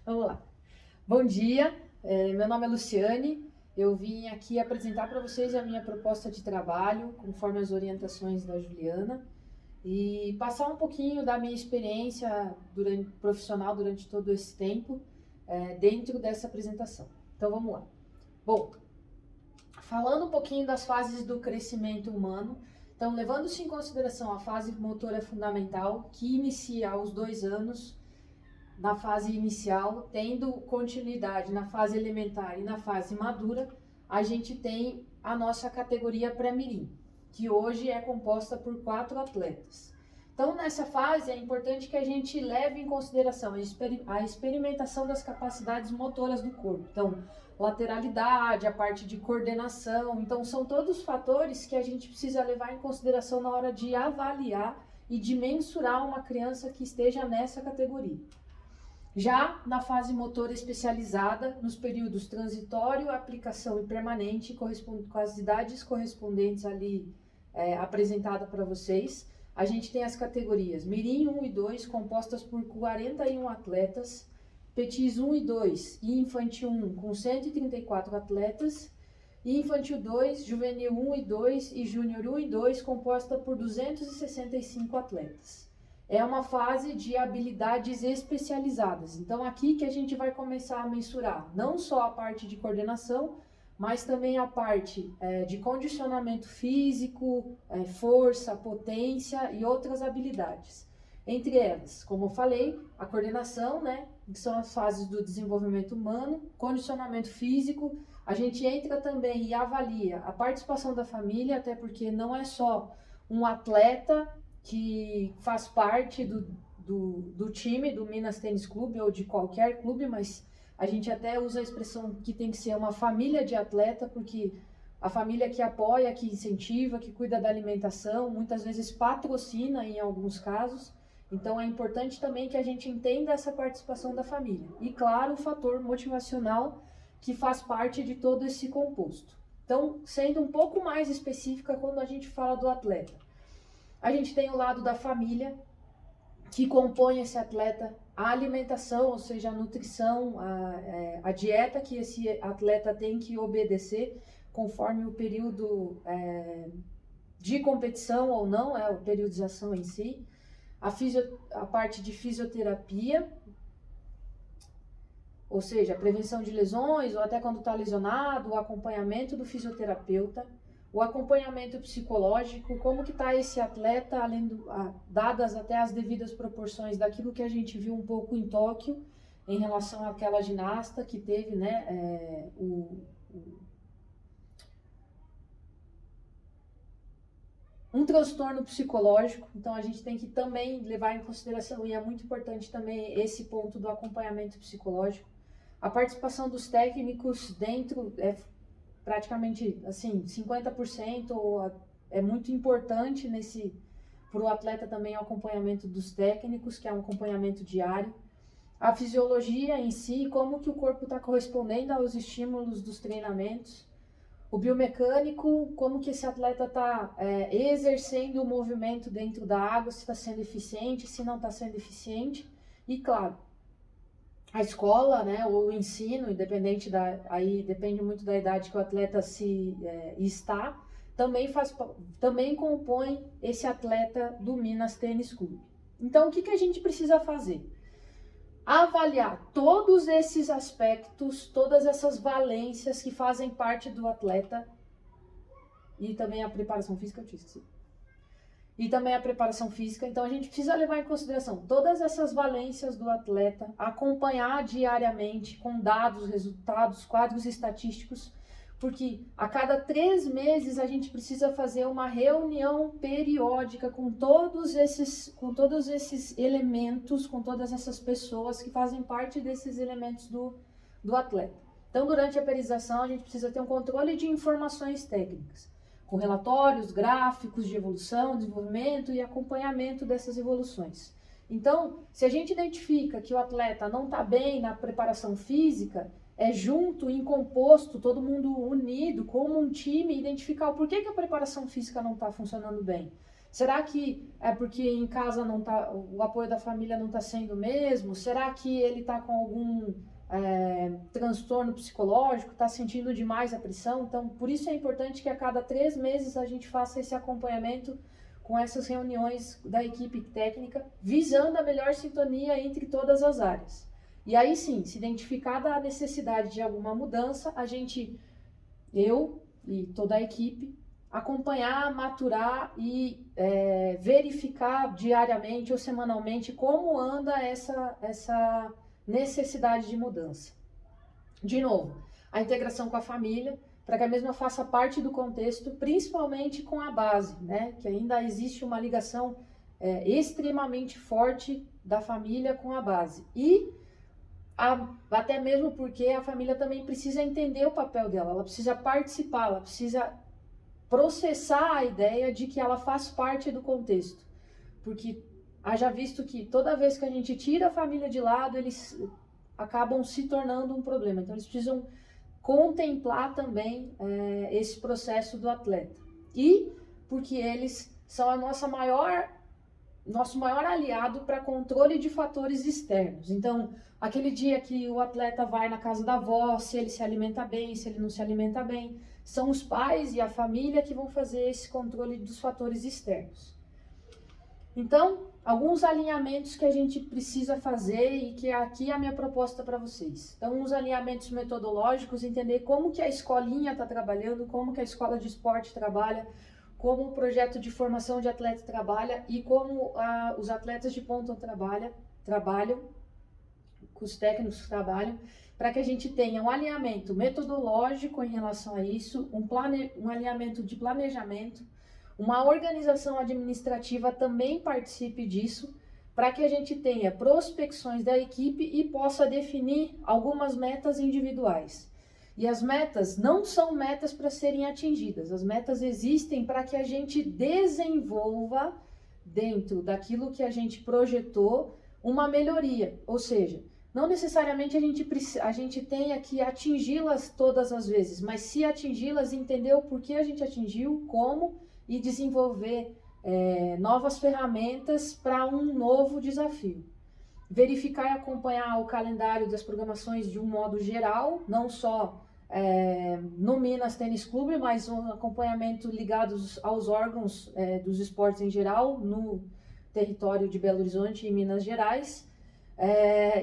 Vamos lá. Bom dia, meu nome é Luciane. Eu vim aqui apresentar para vocês a minha proposta de trabalho, conforme as orientações da Juliana, e passar um pouquinho da minha experiência profissional durante todo esse tempo dentro dessa apresentação. Então vamos lá. Bom, falando um pouquinho das fases do crescimento humano, então levando-se em consideração a fase motora fundamental, que inicia aos 2 anos, na fase inicial, tendo continuidade na fase elementar e na fase madura, a gente tem a nossa categoria pré-mirim, que hoje é composta por 4 atletas. Então, nessa fase, é importante que a gente leve em consideração a experimentação das capacidades motoras do corpo. Então, lateralidade, a parte de coordenação. Então, são todos fatores que a gente precisa levar em consideração na hora de avaliar e de mensurar uma criança que esteja nessa categoria. Já na fase motora especializada, nos períodos transitório, aplicação e permanente, com as idades correspondentes ali apresentada para vocês, a gente tem as categorias Mirim 1 e 2, compostas por 41 atletas, Petis 1 e 2 e Infantil 1, com 134 atletas, e Infantil 2, Juvenil 1 e 2 e Júnior 1 e 2, composta por 265 atletas. É uma fase de habilidades especializadas. Então, aqui que a gente vai começar a mensurar não só a parte de coordenação, mas também a parte de condicionamento físico, força, potência e outras habilidades. Entre elas, como eu falei, a coordenação, né, que são as fases do desenvolvimento humano, condicionamento físico. A gente entra também e avalia a participação da família, até porque não é só um atleta que faz parte do time do Minas Tênis Clube ou de qualquer clube, mas a gente até usa a expressão que tem que ser uma família de atleta, porque a família que apoia, que incentiva, que cuida da alimentação, muitas vezes patrocina em alguns casos. Então é importante também que a gente entenda essa participação da família. E claro, o fator motivacional que faz parte de todo esse composto. Então, sendo um pouco mais específica quando a gente fala do atleta. A gente tem o lado da família, que compõe esse atleta, a alimentação, ou seja, a nutrição, a dieta que esse atleta tem que obedecer conforme o período de competição ou não, a periodização em si, a parte de fisioterapia, ou seja, a prevenção de lesões ou até quando está lesionado, o acompanhamento do fisioterapeuta, o acompanhamento psicológico, como que está esse atleta, dadas até as devidas proporções daquilo que a gente viu um pouco em Tóquio, em relação àquela ginasta que teve, né, um transtorno psicológico. Então a gente tem que também levar em consideração, e é muito importante também esse ponto do acompanhamento psicológico. A participação dos técnicos dentro praticamente assim 50% é muito importante para o atleta também o acompanhamento dos técnicos, que é um acompanhamento diário. A fisiologia em si, como que o corpo está correspondendo aos estímulos dos treinamentos. O biomecânico, como que esse atleta está exercendo o movimento dentro da água, se está sendo eficiente, se não está sendo eficiente. E claro, a escola, né, ou o ensino, independente aí depende muito da idade que o atleta está, também compõe esse atleta do Minas Tênis Clube. Então, o que a gente precisa fazer? Avaliar todos esses aspectos, todas essas valências que fazem parte do atleta, e também a preparação física, eu esqueci. E também a preparação física. Então a gente precisa levar em consideração todas essas valências do atleta, acompanhar diariamente com dados, resultados, quadros estatísticos, porque a cada 3 meses a gente precisa fazer uma reunião periódica com todos esses elementos, com todas essas pessoas que fazem parte desses elementos do atleta. Então, durante a periodização, a gente precisa ter um controle de informações técnicas, com relatórios, gráficos de evolução, desenvolvimento e acompanhamento dessas evoluções. Então, se a gente identifica que o atleta não está bem na preparação física, junto, em composto, todo mundo unido, como um time, identificar o porquê que a preparação física não está funcionando bem. Será que é porque em casa não tá, o apoio da família não está sendo o mesmo? Será que ele está com algum transtorno psicológico, está sentindo demais a pressão? Então, por isso é importante que a cada 3 meses a gente faça esse acompanhamento com essas reuniões da equipe técnica, visando a melhor sintonia entre todas as áreas. E aí sim, se identificada a necessidade de alguma mudança, eu e toda a equipe, acompanhar, maturar e verificar diariamente ou semanalmente como anda essa necessidade de mudança. De novo, a integração com a família, para que a mesma faça parte do contexto, principalmente com a base, né? Que ainda existe uma ligação extremamente forte da família com a base. E até mesmo porque a família também precisa entender o papel dela, ela precisa participar, ela precisa processar a ideia de que ela faz parte do contexto. Porque haja visto que toda vez que a gente tira a família de lado, eles acabam se tornando um problema. Então, eles precisam contemplar também esse processo do atleta. E porque eles são nosso maior aliado para controle de fatores externos. Então, aquele dia que o atleta vai na casa da avó, se ele se alimenta bem, se ele não se alimenta bem, são os pais e a família que vão fazer esse controle dos fatores externos. Então, alguns alinhamentos que a gente precisa fazer e que aqui é a minha proposta para vocês. Então, uns alinhamentos metodológicos, entender como que a escolinha está trabalhando, como que a escola de esporte trabalha, como o projeto de formação de atleta trabalha e como os atletas de ponta trabalham, os técnicos trabalham, para que a gente tenha um alinhamento metodológico em relação a isso, um alinhamento de planejamento, uma organização administrativa também participe disso, para que a gente tenha prospecções da equipe e possa definir algumas metas individuais. E as metas não são metas para serem atingidas, as metas existem para que a gente desenvolva, dentro daquilo que a gente projetou, uma melhoria. Ou seja, não necessariamente a gente tenha que atingi-las todas as vezes, mas se atingi-las, entender o porquê a gente atingiu, como, e desenvolver novas ferramentas para um novo desafio. Verificar e acompanhar o calendário das programações de um modo geral, não só no Minas Tênis Clube, mas um acompanhamento ligado aos órgãos dos esportes em geral, no território de Belo Horizonte e Minas Gerais.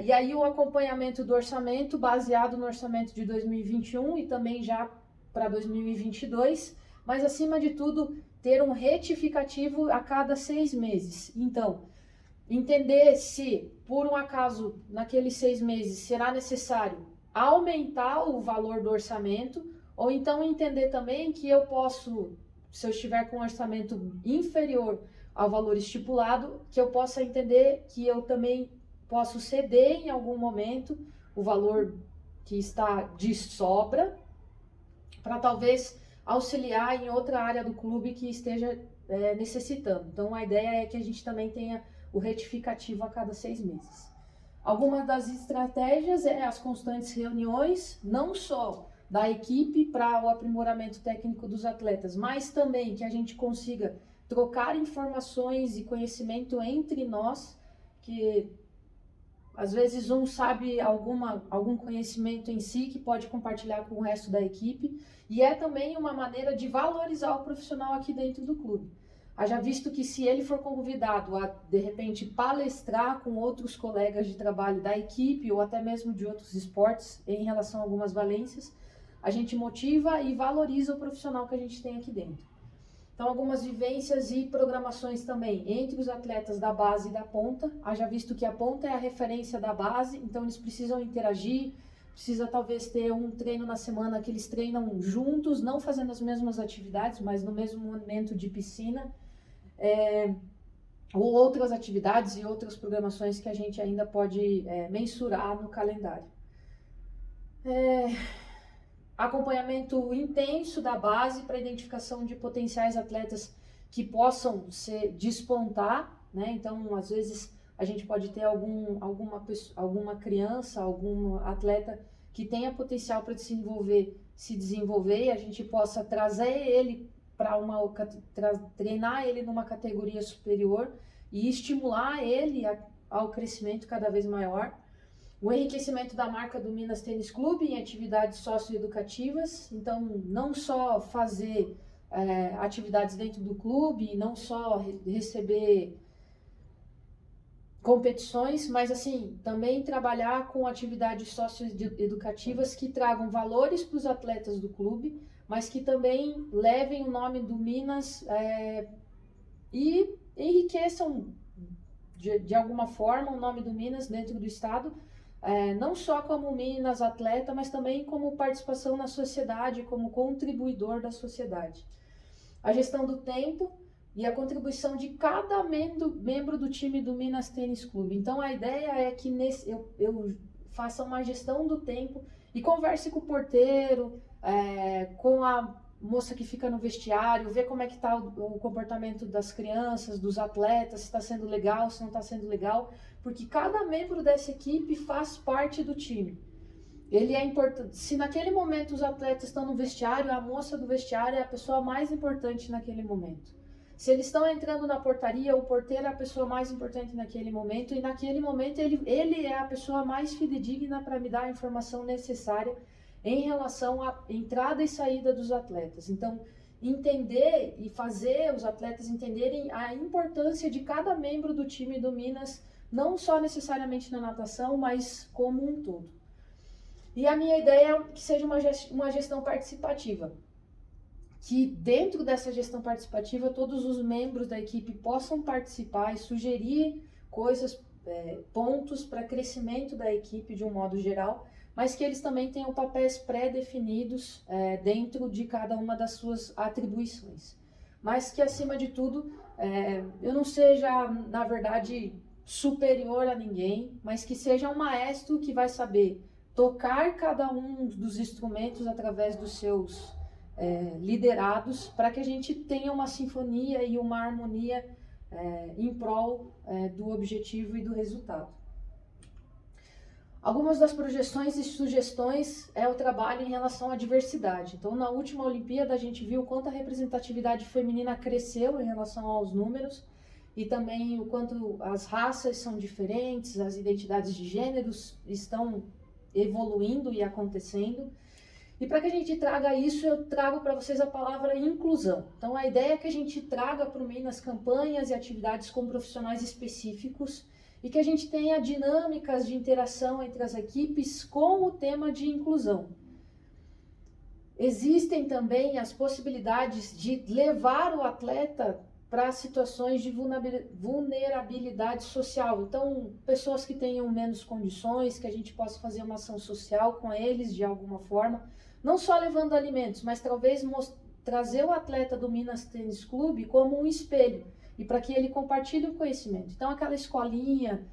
E aí o acompanhamento do orçamento, baseado no orçamento de 2021 e também já para 2022, mas acima de tudo, ter um retificativo a cada 6 meses. Então, entender se, por um acaso, naqueles 6 meses será necessário aumentar o valor do orçamento, ou então entender também que eu posso, se eu estiver com um orçamento inferior ao valor estipulado, que eu possa entender que eu também posso ceder em algum momento o valor que está de sobra, para talvez auxiliar em outra área do clube que esteja necessitando. Então, a ideia é que a gente também tenha o retificativo a cada 6 meses. Algumas das estratégias as constantes reuniões, não só da equipe para o aprimoramento técnico dos atletas, mas também que a gente consiga trocar informações e conhecimento entre nós, que às vezes um sabe algum conhecimento em si que pode compartilhar com o resto da equipe, e é também uma maneira de valorizar o profissional aqui dentro do clube. Haja visto que se ele for convidado a, de repente, palestrar com outros colegas de trabalho da equipe ou até mesmo de outros esportes em relação a algumas valências, a gente motiva e valoriza o profissional que a gente tem aqui dentro. Então, algumas vivências e programações também entre os atletas da base e da ponta. Haja visto que a ponta é a referência da base, então eles precisam interagir, precisa talvez ter um treino na semana que eles treinam juntos, não fazendo as mesmas atividades, mas no mesmo momento de piscina, ou outras atividades e outras programações que a gente ainda pode mensurar no calendário. Acompanhamento intenso da base para identificação de potenciais atletas que possam despontar, né? Então, às vezes, a gente pode ter alguma criança, algum atleta que tenha potencial para se desenvolver e a gente possa trazer ele para treinar ele numa categoria superior e estimular ele ao crescimento cada vez maior. O enriquecimento da marca do Minas Tênis Clube em atividades socioeducativas, então não só fazer atividades dentro do clube, não só receber competições, mas assim, também trabalhar com atividades socioeducativas que tragam valores para os atletas do clube, mas que também levem o nome do Minas e enriqueçam de alguma forma o nome do Minas dentro do estado, não só como Minas atleta, mas também como participação na sociedade, como contribuidor da sociedade. A gestão do tempo e a contribuição de cada membro do time do Minas Tênis Clube. Então a ideia é que eu faça uma gestão do tempo e converse com o porteiro, com a moça que fica no vestiário, ver como é que está o comportamento das crianças, dos atletas, se está sendo legal, se não está sendo legal, porque cada membro dessa equipe faz parte do time. Ele é importante. Se naquele momento os atletas estão no vestiário, a moça do vestiário é a pessoa mais importante naquele momento. Se eles estão entrando na portaria, o porteiro é a pessoa mais importante naquele momento, e naquele momento ele é a pessoa mais fidedigna para me dar a informação necessária em relação à entrada e saída dos atletas. Então, entender e fazer os atletas entenderem a importância de cada membro do time do Minas, não só necessariamente na natação, mas como um todo. E a minha ideia é que seja uma gestão participativa. Que dentro dessa gestão participativa, todos os membros da equipe possam participar e sugerir coisas, pontos para crescimento da equipe de um modo geral, mas que eles também tenham papéis pré-definidos dentro de cada uma das suas atribuições. Mas que, acima de tudo, eu não seja, na verdade, superior a ninguém, mas que seja um maestro que vai saber tocar cada um dos instrumentos através dos seus liderados, para que a gente tenha uma sinfonia e uma harmonia em prol do objetivo e do resultado. Algumas das projeções e sugestões é o trabalho em relação à diversidade. Então, na última Olimpíada, a gente viu quanto a representatividade feminina cresceu em relação aos números e também o quanto as raças são diferentes, as identidades de gêneros estão evoluindo e acontecendo. E para que a gente traga isso, eu trago para vocês a palavra inclusão. Então, a ideia é que a gente traga para o Minas campanhas e atividades com profissionais específicos e que a gente tenha dinâmicas de interação entre as equipes com o tema de inclusão. Existem também as possibilidades de levar o atleta para situações de vulnerabilidade social. Então, pessoas que tenham menos condições, que a gente possa fazer uma ação social com eles de alguma forma, não só levando alimentos, mas talvez trazer o atleta do Minas Tênis Clube como um espelho, e para que ele compartilhe o conhecimento. Então, aquela escolinha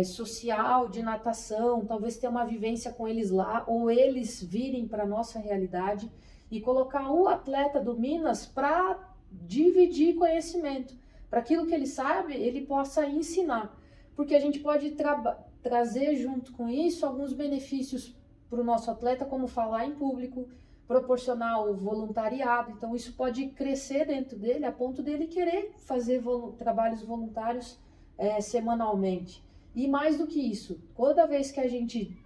social de natação, talvez ter uma vivência com eles lá, ou eles virem para a nossa realidade e colocar o atleta do Minas para dividir conhecimento. Para aquilo que ele sabe, ele possa ensinar. Porque a gente pode trazer junto com isso alguns benefícios para o nosso atleta, como falar em público, proporcionar o voluntariado. Então isso pode crescer dentro dele a ponto dele querer fazer trabalhos voluntários semanalmente. E mais do que isso, toda vez que a gente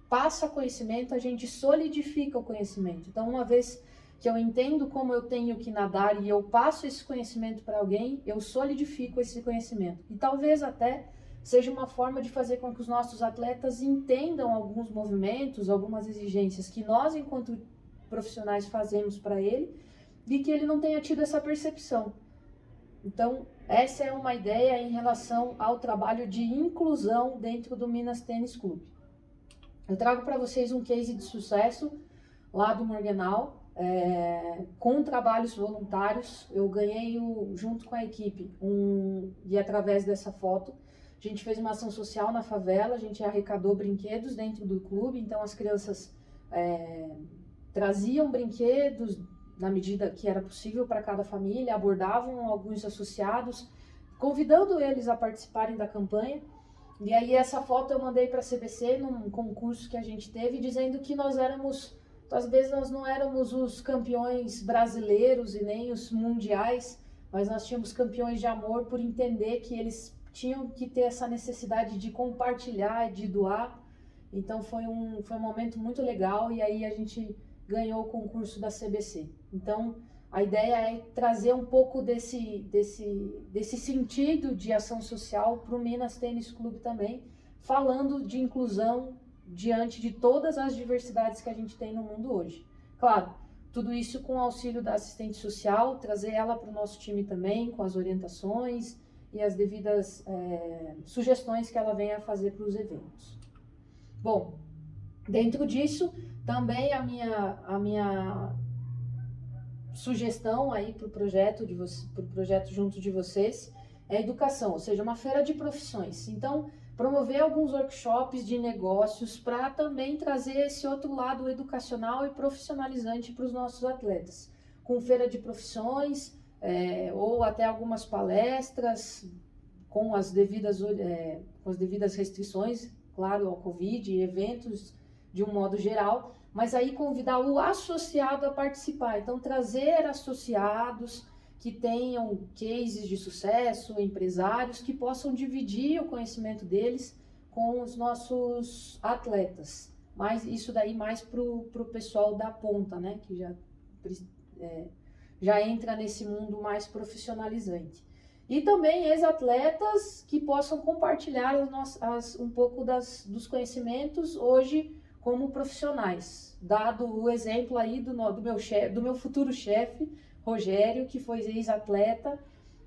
passa conhecimento, a gente solidifica o conhecimento. Então, uma vez que eu entendo como eu tenho que nadar e eu passo esse conhecimento para alguém, eu solidifico esse conhecimento. E talvez até seja uma forma de fazer com que os nossos atletas entendam alguns movimentos, algumas exigências que nós, enquanto profissionais, fazemos para ele, e que ele não tenha tido essa percepção. Então, essa é uma ideia em relação ao trabalho de inclusão dentro do Minas Tênis Clube. Eu trago para vocês um case de sucesso lá do Morgenau, com trabalhos voluntários. Eu ganhei, junto com a equipe, e através dessa foto, a gente fez uma ação social na favela, a gente arrecadou brinquedos dentro do clube, então as crianças traziam brinquedos na medida que era possível para cada família, abordavam alguns associados, convidando eles a participarem da campanha. E aí essa foto eu mandei para a CBC num concurso que a gente teve, dizendo que nós éramos Então, às vezes nós não éramos os campeões brasileiros e nem os mundiais, mas nós tínhamos campeões de amor por entender que eles tinham que ter essa necessidade de compartilhar, de doar. Então foi um momento muito legal e aí a gente ganhou o concurso da CBC. Então a ideia é trazer um pouco desse sentido de ação social para o Minas Tênis Clube também, falando de inclusão diante de todas as diversidades que a gente tem no mundo hoje. Claro, tudo isso com o auxílio da assistente social, trazer ela para o nosso time também, com as orientações e as devidas sugestões que ela venha a fazer para os eventos. Bom, dentro disso, também a minha sugestão aí para o projeto junto de vocês é a educação, ou seja, uma feira de profissões. Então, promover alguns workshops de negócios para também trazer esse outro lado educacional e profissionalizante para os nossos atletas, com feira de profissões ou até algumas palestras com as devidas restrições, claro, ao Covid, eventos de um modo geral, mas aí convidar o associado a participar. Então, trazer associados que tenham cases de sucesso, empresários que possam dividir o conhecimento deles com os nossos atletas. Mas isso daí mais para o pessoal da ponta, né? Que já entra nesse mundo mais profissionalizante. E também ex-atletas que possam compartilhar um pouco dos conhecimentos hoje como profissionais. Dado o exemplo aí do meu futuro chefe, Rogério, que foi ex-atleta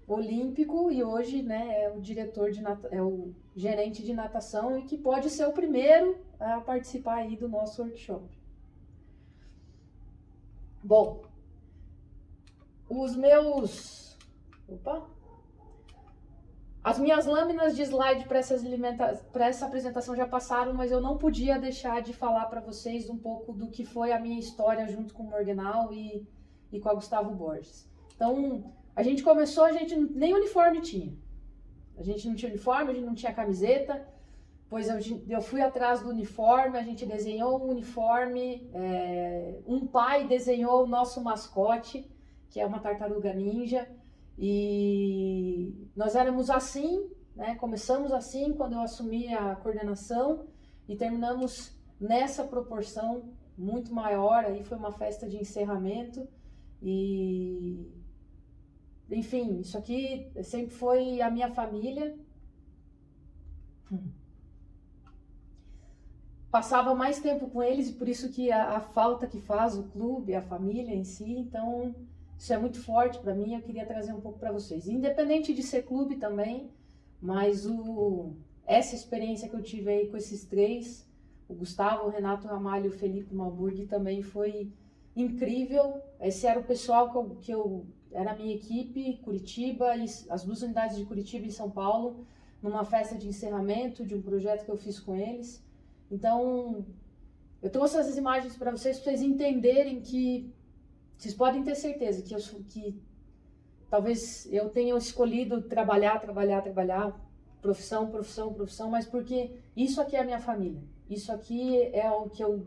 olímpico e hoje, né, é o gerente de natação e que pode ser o primeiro a participar aí do nosso workshop. Bom, as minhas lâminas de slide para essa apresentação já passaram, mas eu não podia deixar de falar para vocês um pouco do que foi a minha história junto com o Morgenal e com a Gustavo Borges. Então, a gente começou, a gente nem uniforme tinha. A gente não tinha uniforme, a gente não tinha camiseta, pois eu fui atrás do uniforme, a gente desenhou um uniforme, um pai desenhou o nosso mascote, que é uma tartaruga ninja, e nós éramos assim, né? Começamos assim quando eu assumi a coordenação e terminamos nessa proporção muito maior, aí foi uma festa de encerramento. E, enfim, isso aqui sempre foi a minha família. Passava mais tempo com eles, por isso que a falta que faz o clube, a família em si, então isso é muito forte para mim, eu queria trazer um pouco para vocês. Independente de ser clube também, mas essa experiência que eu tive aí com esses três, o Gustavo, o Renato Ramalho e o Felipe Malburg, também foi incrível. Esse era o pessoal que eu era a minha equipe, Curitiba, e as duas unidades de Curitiba e São Paulo, numa festa de encerramento de um projeto que eu fiz com eles. Então, eu trouxe essas imagens para vocês entenderem que vocês podem ter certeza que talvez eu tenha escolhido trabalhar, profissão, mas porque isso aqui é a minha família. Isso aqui é o que eu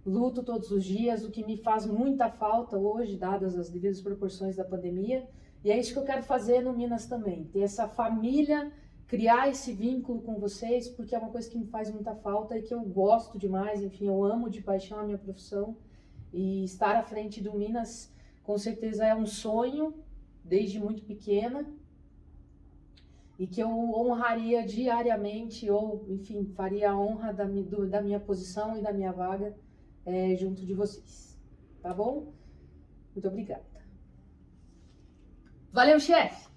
luto todos os dias, o que me faz muita falta hoje, dadas as devidas proporções da pandemia. E é isso que eu quero fazer no Minas também. Ter essa família, criar esse vínculo com vocês, porque é uma coisa que me faz muita falta e que eu gosto demais. Enfim, eu amo de paixão a minha profissão. E estar à frente do Minas, com certeza é um sonho, desde muito pequena. E que eu honraria diariamente, ou, enfim, faria a honra da minha posição e da minha vaga junto de vocês. Tá bom? Muito obrigada. Valeu, chefe!